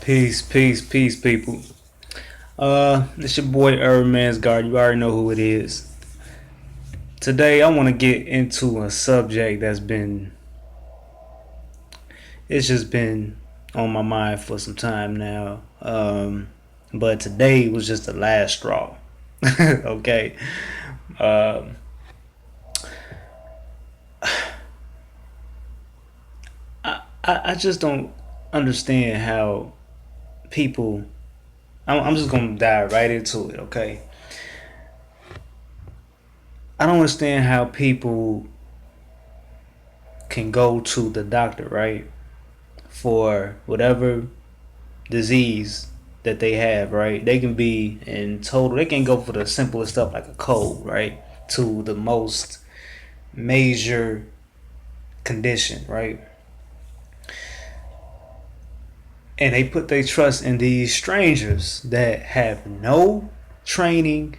Peace, people. It's your boy Herbman's guard. You already know who it is. Today, I want to get into a subject it's just been on my mind for some time now. But today was just the last straw. Okay. Um, I just don't understand how people. I'm just gonna dive right into it. Okay. I don't understand how people can go to the doctor, right, for whatever disease that they have, right? They can be in total, they can go for the simplest stuff like a cold, right, to the most major condition, right? And they put their trust in these strangers that have no training,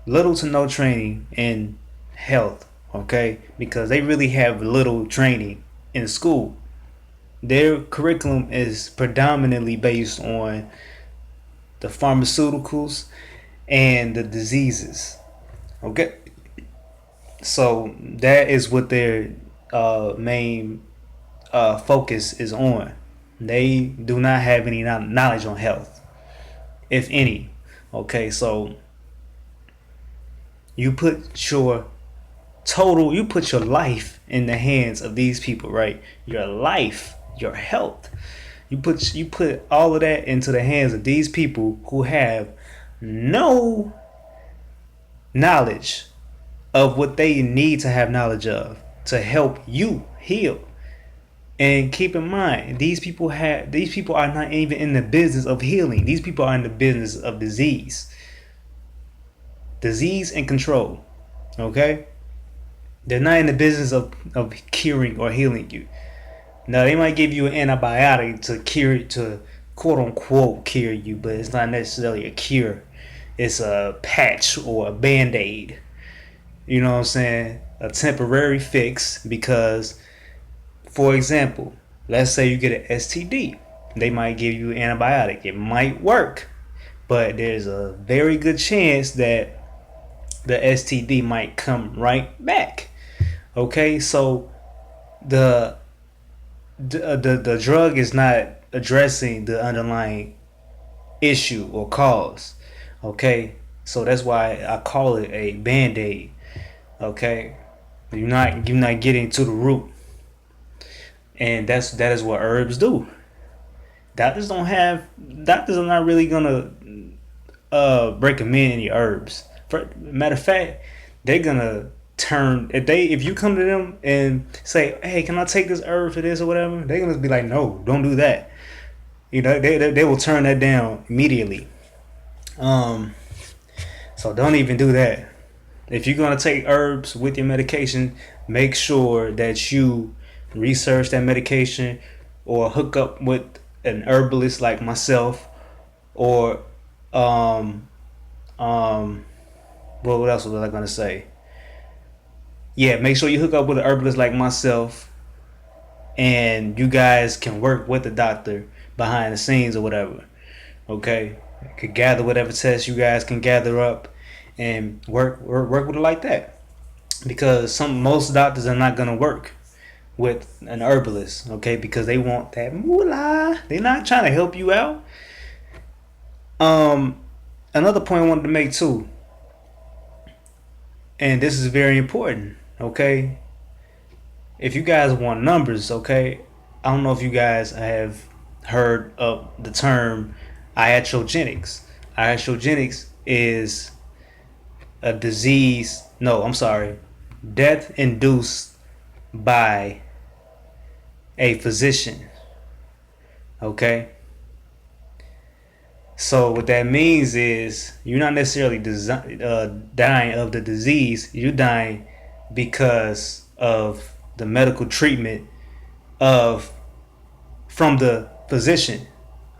little to no training in health, okay? Because they really have little training in school. Their curriculum is predominantly based on the pharmaceuticals and the diseases. Okay, so that is what their main focus is on. They do not have any knowledge on health, if any. Okay, so you put your you put your life in the hands of these people, right? Your life, your health. You put all of that into the hands of these people who have no knowledge of what they need to have knowledge of to help you heal. And keep in mind, these people are not even in the business of healing. These people are in the business of disease and control. Okay, they're not in the business of curing or healing you. Now they might give you an antibiotic to quote unquote cure you, but it's not necessarily a cure. It's a patch or a band-aid. You know what I'm saying? A temporary fix because, for example, let's say you get an STD. They might give you an antibiotic. It might work, but there's a very good chance that the STD might come right back. Okay, so the the drug is not addressing the underlying issue or cause. Okay, so that's why I call it a band-aid. Okay, you're not getting to the root, and that is what herbs do. Doctors are not really gonna recommend any herbs. Matter of fact, they're gonna turn if you come to them and say, hey, can I take this herb for this or whatever, they're gonna be like, no, don't do that. They will turn that down immediately. um so don't even do that. If you're gonna take herbs with your medication, make sure that you research that medication or hook up with an herbalist like myself, or um um what else was I gonna say? Yeah, make sure you hook up with an herbalist like myself, and you guys can work with the doctor behind the scenes or whatever. Okay, could gather whatever tests you guys can gather up, and work with it like that. Because most doctors are not gonna work with an herbalist, okay? Because they want that moolah. They're not trying to help you out. Um, Another point I wanted to make too, and this is very important, okay? If you guys want numbers, okay, I don't know if you guys have heard of the term iatrogenics. Iatrogenics is a disease, no, I'm sorry, death induced by a physician, okay? So what that means is you're not necessarily dying of the disease. You're dying because of the medical treatment of from the physician.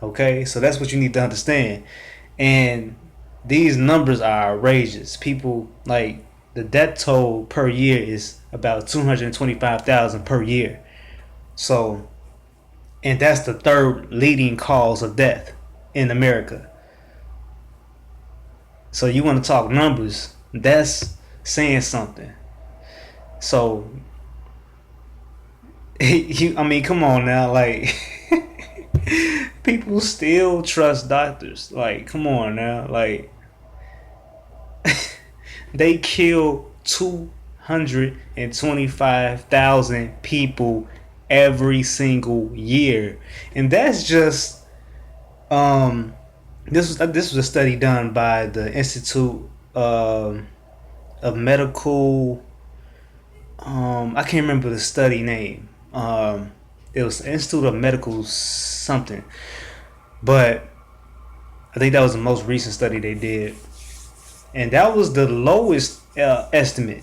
Okay, so that's what you need to understand. And these numbers are outrageous. People, like, the death toll per year is about 225,000 per year. So, and that's the third leading cause of death. in America. So you want to talk numbers? That's saying something. So I mean, come on now, like people still trust doctors. Like, come on now, like they kill 225,000 people every single year, and that's just um. This was a study done by the Institute of Medical. I can't remember the study name. It was Institute of Medical something, but I think that was the most recent study they did, and that was the lowest estimate.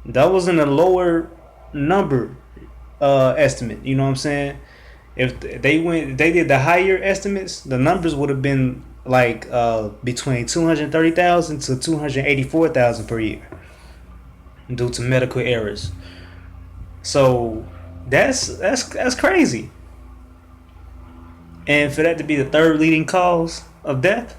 That was in a lower number estimate. You know what I'm saying? If they did the higher estimates, the numbers would have been like between 230,000 to 284,000 per year due to medical errors. So that's crazy. And for that to be the third leading cause of death,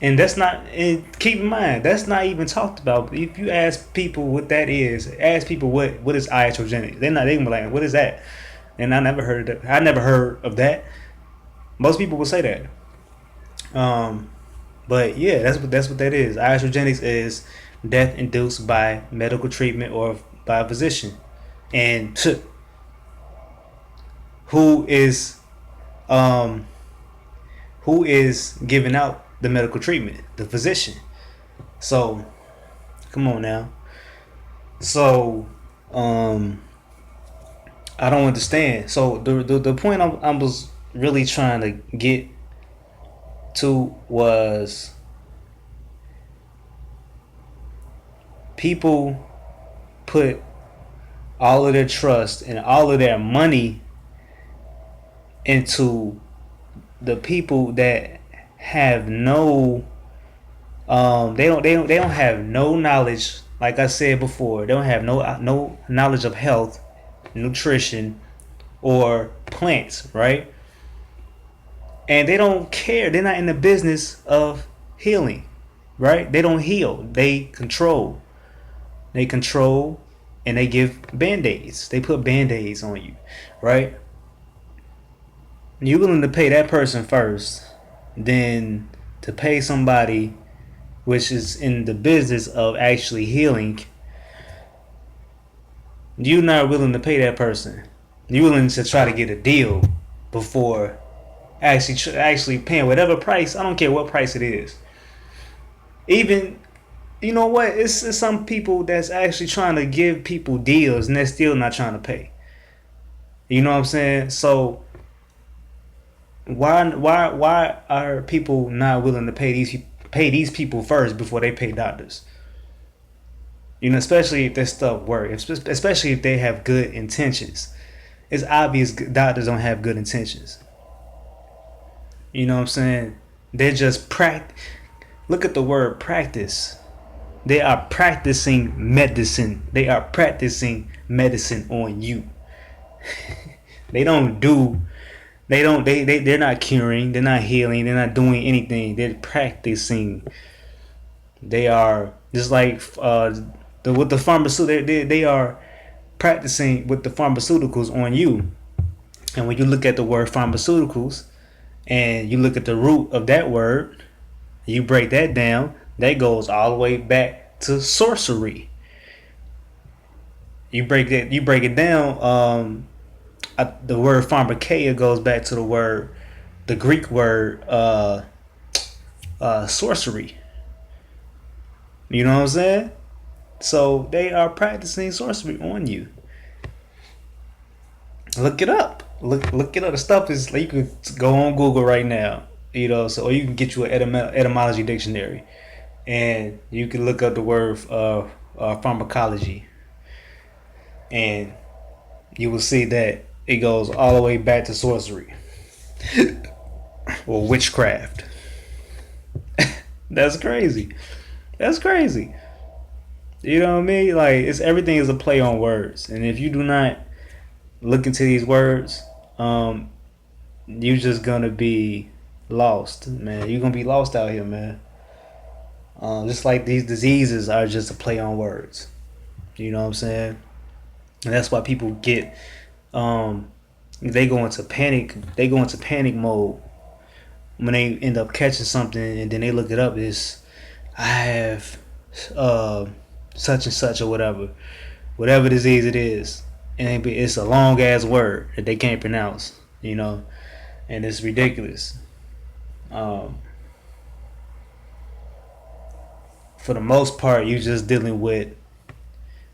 and that's not. And keep in mind, that's not even talked about. If you ask people what that is, ask people what is iatrogenic, they gonna be like, what is that? And I never heard of that. I never heard of that. Most people will say that. But yeah, that's what that is. Iatrogenics is death induced by medical treatment or by a physician, and who is um who is giving out the medical treatment? The physician. So come on now. So I don't understand. So the point I was really trying to get to was people put all of their trust and all of their money into the people that have no they don't have no knowledge. Like I said before, they don't have no knowledge of health, nutrition, or plants, right? And they don't care. They're not in the business of healing, right? They don't heal. They control. They control, and they give band-aids. They put band-aids on you, right? You're willing to pay that person first, then to pay somebody which is in the business of actually healing. You're not willing to pay that person. You're willing to try to get a deal before actually paying whatever price. I don't care what price it is. Even, you know what? It's some people that's actually trying to give people deals and they're still not trying to pay. You know what I'm saying? So why are people not willing to pay these people first before they pay doctors? You know, especially if this stuff works, especially if they have good intentions. It's obvious doctors don't have good intentions. You know what I'm saying? They're just Look at the word practice. They are practicing medicine. They are practicing medicine on you. They don't do. They're not curing. They're not healing. They're not doing anything. They're practicing. They are just like with the pharmaceutical. They are practicing with the pharmaceuticals on you. And when you look at the word pharmaceuticals, and you look at the root of that word, you break that down, that goes all the way back to sorcery. You break it down. The word pharmakeia goes back to the Greek word sorcery. You know what I'm saying? So they are practicing sorcery on you. Look it up. Look it up. The stuff is like, you can go on Google right now. You know, so or you can get you an etymology dictionary, and you can look up the word pharmacology, and you will see that it goes all the way back to sorcery or witchcraft. That's crazy. That's crazy. You know what I mean? Like, everything is a play on words, and if you do not look into these words, you're just gonna be lost, man. You're gonna be lost out here, man. Just like these diseases are just a play on words. You know what I'm saying? And that's why people get they go into panic. They go into panic mode when they end up catching something, and then they look it up. Is I have uh, such and such or whatever disease it is, and it's a long ass word that they can't pronounce. You know, and it's ridiculous. Um, for the most part, you just dealing with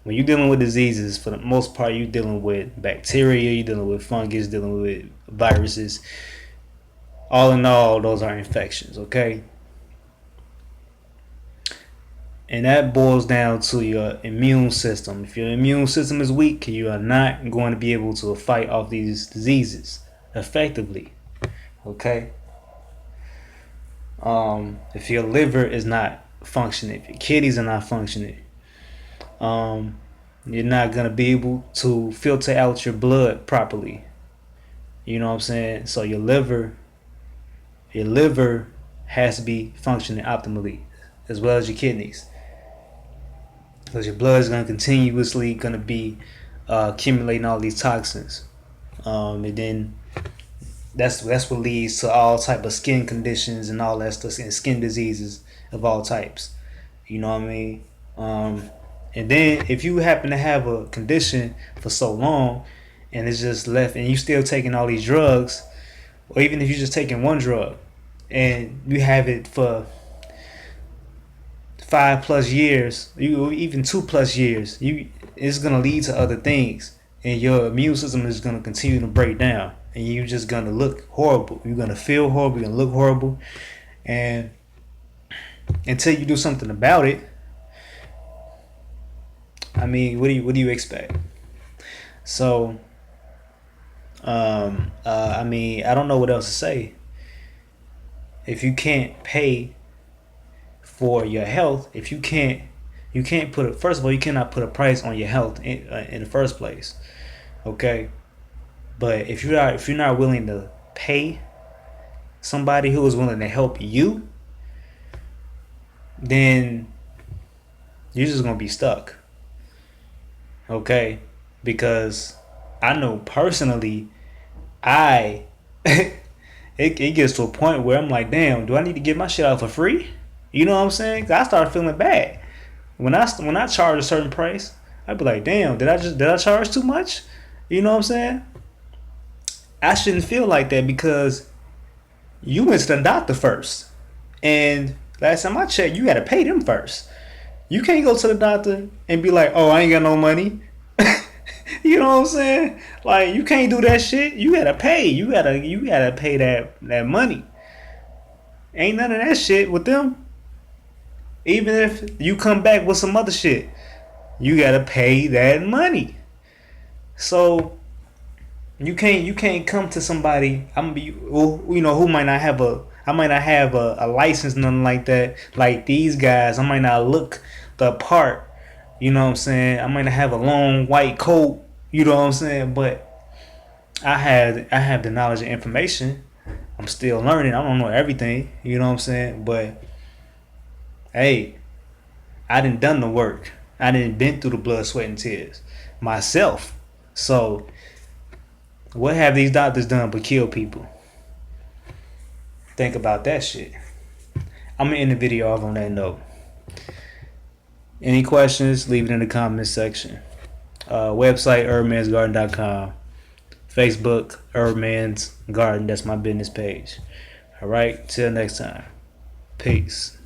when you're dealing with diseases. For the most part, you're dealing with bacteria, you're dealing with fungus, dealing with viruses. All in all, those are infections. Okay, and that boils down to your immune system. If your immune system is weak, you are not going to be able to fight off these diseases effectively. Okay. If your liver is not functioning, if your kidneys are not functioning, you're not gonna be able to filter out your blood properly. You know what I'm saying? So your liver has to be functioning optimally, as well as your kidneys, because your blood is gonna continuously gonna be accumulating all these toxins, and then that's what leads to all type of skin conditions and all that stuff, and skin diseases of all types. You know what I mean? And then if you happen to have a condition for so long, and it's just left, and you still taking all these drugs, or even if you're just taking one drug, and you have it for 5 plus years, you even 2 plus years, it's gonna lead to other things, and your immune system is gonna continue to break down, and you're just gonna look horrible. You're gonna feel horrible. You're gonna look horrible, and until you do something about it, I mean, what do you expect? So, I mean, I don't know what else to say. If you can't pay for your health, if you can't put it. First of all, you cannot put a price on your health in the first place. Okay, but if you're not willing to pay somebody who is willing to help you, then you're just gonna be stuck. Okay, because I know personally, I it gets to a point where I'm like, damn, do I need to get my shit out for free? You know what I'm saying? 'Cause I started feeling bad when I charge a certain price. I'd be like, damn, did I charge too much? You know what I'm saying? I shouldn't feel like that because you went to the doctor first, and last time I checked, you got to pay them first. You can't go to the doctor and be like, oh, I ain't got no money. You know what I'm saying? Like, you can't do that shit. You gotta pay. You gotta pay that money. Ain't none of that shit with them. Even if you come back with some other shit, you gotta pay that money. So you can't come to somebody. I'm be who might not have a I might not have a license, nothing like that. Like these guys, I might not look the part. You know what I'm saying? I might not have a long white coat. You know what I'm saying? But I have the knowledge and information. I'm still learning. I don't know everything. You know what I'm saying? But hey, I didn't done the work. I didn't been through the blood, sweat, and tears myself. So what have these doctors done but kill people? Think about that shit. I'm gonna end the video off on that note. Any questions? Leave it in the comments section. Website herbmansgarden.com. Facebook Herbman's Garden. That's my business page. All right. Till next time. Peace.